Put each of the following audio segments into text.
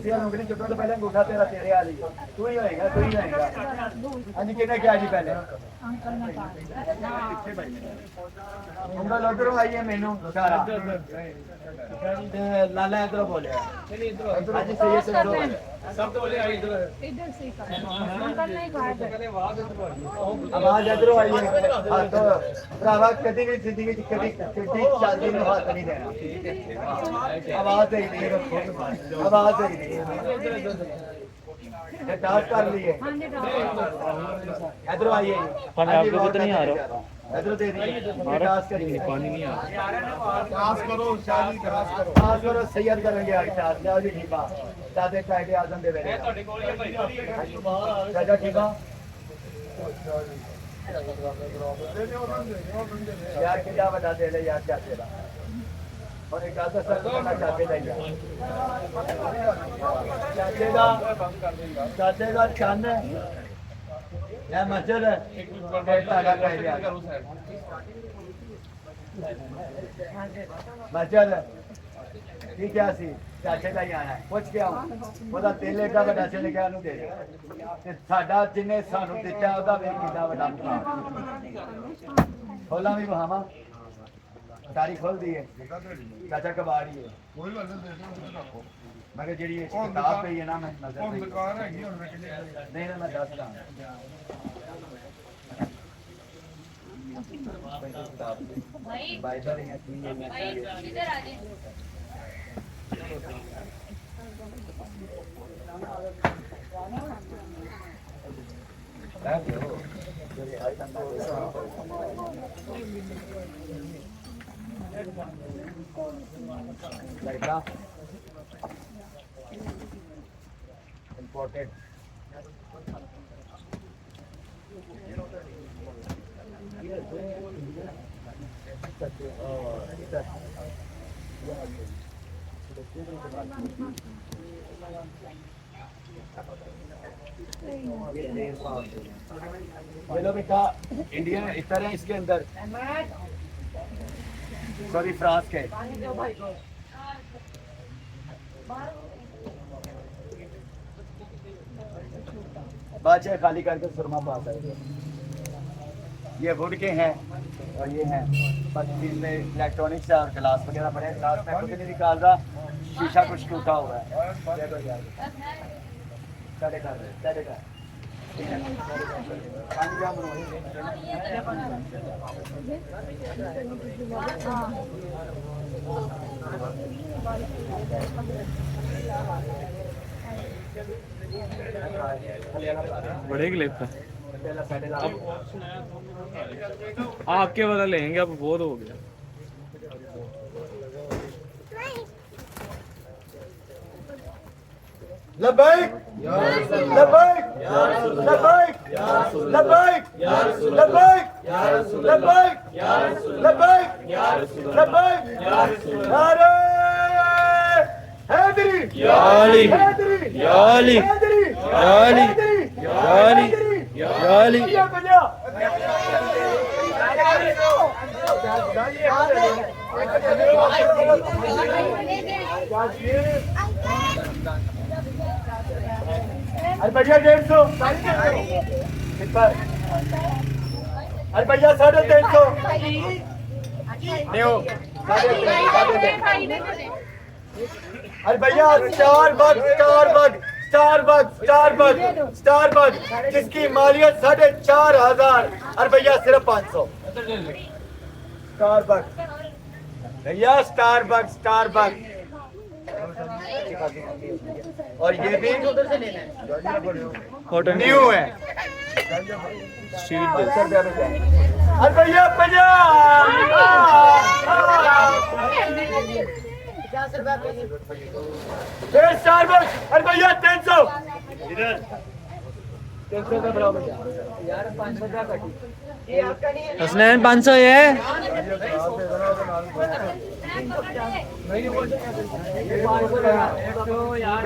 कुर्सी उंगली चुकने तो पहले अंगूठा तेरा तेरे वाली है, तू ही होएगा तू ही होएगा। हाँ जी कितने क्या जी पहले उंगल उधरों आई है मैनू सारा लाला इधरों बोले हाँ जी सही है सब तो बोले इधर से आवाज इधरों आई है। हाँ तो भरावा कभी भी जिंदगी कभी कभी शादी में हाथ नहीं देना, आवाज ही नहीं आवाज ही नहीं टास्क कर लिए इधरों आइए आपको पता नहीं आ रहा इधर दे दीजिए टास्क करिए पानी नहीं आ रहा टास्क करो शादी टास्क करो सैयद करेंगे आज टास्क ला जी ठीक है दादे कायदे आजम दे मेरे ਤੁਹਾਡੇ ਕੋਲ ਹੀ ਭਾਈ दादा ठीक है यार क्या बता दे ले यार क्या तेरा और एक आधा सर करना चाहते नहीं चाचेगा चंद है मस्जिद है मस्जिद ठीक है सी चाचे का ही आना है पूछ के आऊं ਉਹਦਾ ਤੇਲੇ ਦਾ ਵੱਡਾ ਸੇ ਲਿਖਿਆ ਨੂੰ ਦੇ ਤੇ ਸਾਡਾ ਜਿੰਨੇ ਸਾਨੂੰ ਦਿੱਤਾ ਉਹਦਾ ਵੇਖ ਕਿੰਨਾ ਵੱਡਾ ਭਰਾ ਖੋਲਾਂ ਵੀ ਬਹਾਵਾ ਸਾਰੀ ਖੋਲ ਦੀ ਹੈ ਚਾਚਾ ਕਬਾੜੀ ਹੈ ਕੋਈ ਗੱਲ ਨਹੀਂ मैं जी किताब पे ही है ना मैं नजर नहीं ना मैं दस important ये लो बेटा इंडियन इतर है इसके अंदर सॉरी फ्रांस के बादशाह खाली करके सुरमा पास है ये वुड के हैं और ये हैं बाकी इसमें इलेक्ट्रॉनिक्स और ग्लास वगैरह बड़े ग्लास में कुछ नहीं निकाल रहा शीशा कुछ टूटा हुआ है बड़े क्लिप है आपके वाला लेंगे अब बहुत हो गया लबैक लबैक लबैक लबैक लबैक लबैक लबैक लबैक नारे हैदरी याली हैदरी याली हैदरी याली याली याली अरे भैया 150 अरे भैया 350 अरे भैया स्टारबक्स जिसकी मालियत 4,500 अरे भैया सिर्फ 500 स्टारबक्स भैया स्टारबक्स और ये भी न्यू है अरे भैया 50 स्टारबक्स अरे भैया 300 300 का बराबर यार 500 का कटी हसनैन 500 है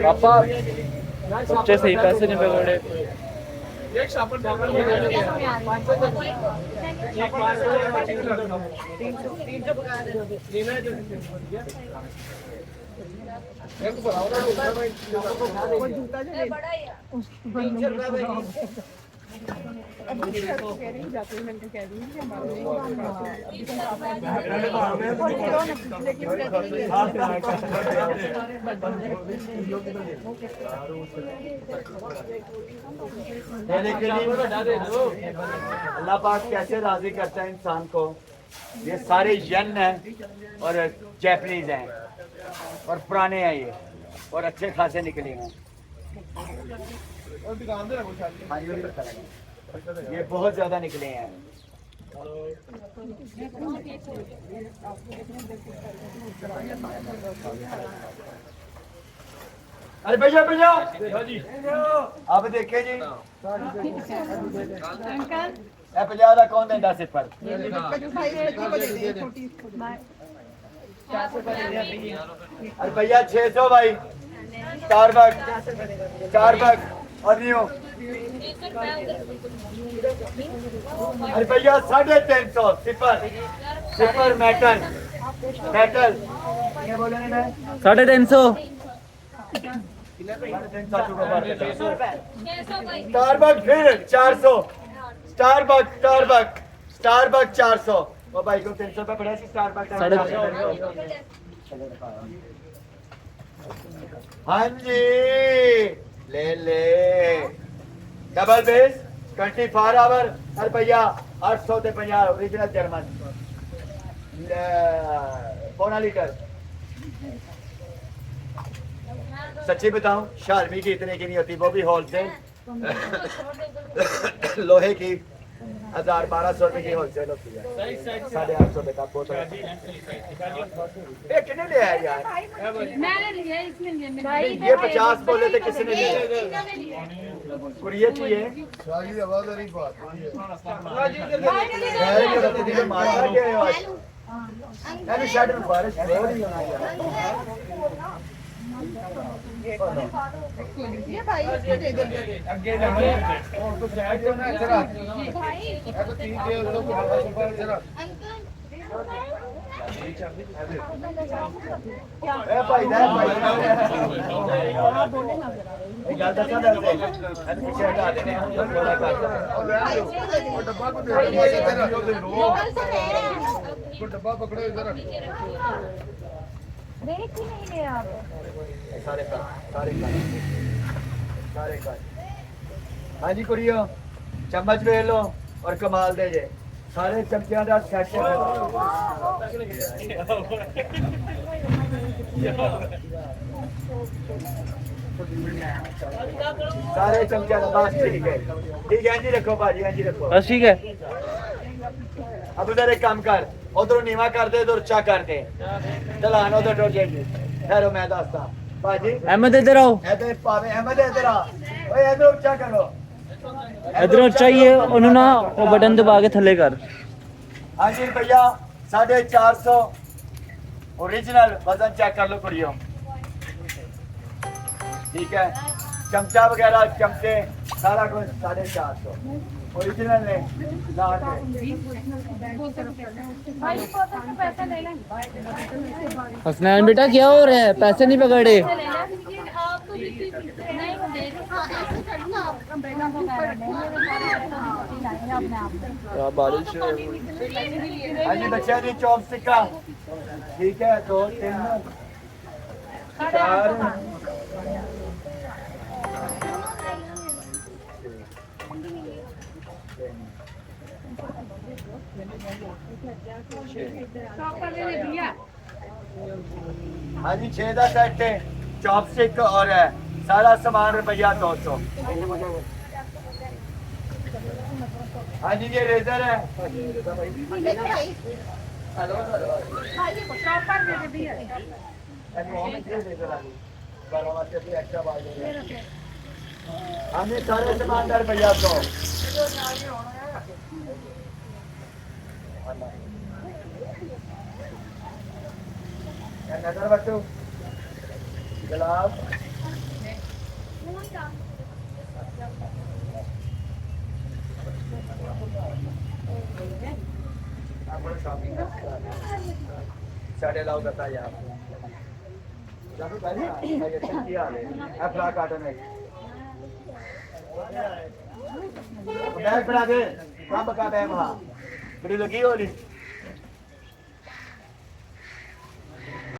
पापा बच्चे सही पैसे नहीं पकड़े अल्लाह पाक कैसे राजी करता है इंसान को। ये सारे यन हैं और जैपनीज हैं और पुराने हैं ये और अच्छे खासे निकले हैं। हाँ, ये बहुत ज्यादा निकले हैं। अरे भैया भैया अब देखे जी ए 50 का कौन देंदा सिफर अरे भैया 600 भाई 4 बग और न्यू अरे भैया 350 सिफर मेटल क्या बोले मैं 350 स्टारबक फिर 400 स्टारबक 400 वो भाई को 300 रुपए पड़े स्टारबक हाँ जी ले डबल बेस 24 आवर अरे भैया 800 ते 50 ओरिजिनल जर्मन पौना लीटर सच्ची बताऊं शालमी की इतने की नहीं होती वो भी होलसेल लोहे की 1200 रुपए की होलसेल होती है 850 रुपए का बोतल कितने ले आया यार मैंने लिया इसने लिया ये 50 बोले थे किसी ने लिया कुरियर चाहिए मारना क्या है आज यानी शायद में बारिश हो रही होना यार ये भाई इसको दे दो आगे जाओ और कुछ ऐड करना है जरा भाई तो 3 दे दो जरा ए भाई दे भाई एक गल दसा दे पीछे हटा देने हम तो थोड़ा कर और डब्बा को दे दो डब्बा पकड़ो इधर देख ही नहीं ले आप सारे हाँ जी कुड़ियो चम्मच ले लो और कमाल दे जे सारे चमचियां दा सेट सारे चमचियां दा बस ठीक है जी रखो भाजी हाँ जी रखो बस ठीक है अब उधर एक काम कर उधर नीवा कर दे उधर ऊंचा कर दे चलान उधर टुट जाएगी ठहरो मैं दसता भाजी अहमद इधर आओ इधर पावे अहमद इधर आ ओए इधर ऊंचा करो इधर चाहिए उन्होंने ना वो बटन दबा के थले कर हाँ जी भैया 450 ओरिजिनल वजन चेक कर लो कुड़ियों ठीक है चमचा वगैरह चमचे सारा कुछ 450 ओरिजिनल ने भाई पैसा ले लें हसनैन बेटा क्या हो रहा है पैसे नहीं पकड़े बारिश हाँ जी बच्चा जी चॉपस्टिक का ठीक है 2 3 4 हाँ जी 6 का सेट है चॉपस्टिक और है सारा सामान रुपया 200 हाँ जी ये रेजर है हाँ जी सारे सामान का रुपया 100 नजर बच्चों गिलास साढ़े लाओ करता यार जानो पहले ये चंकी आ ले अफरा काटन है बैग बना दे काम का बैग वहां बड़ी लगी होली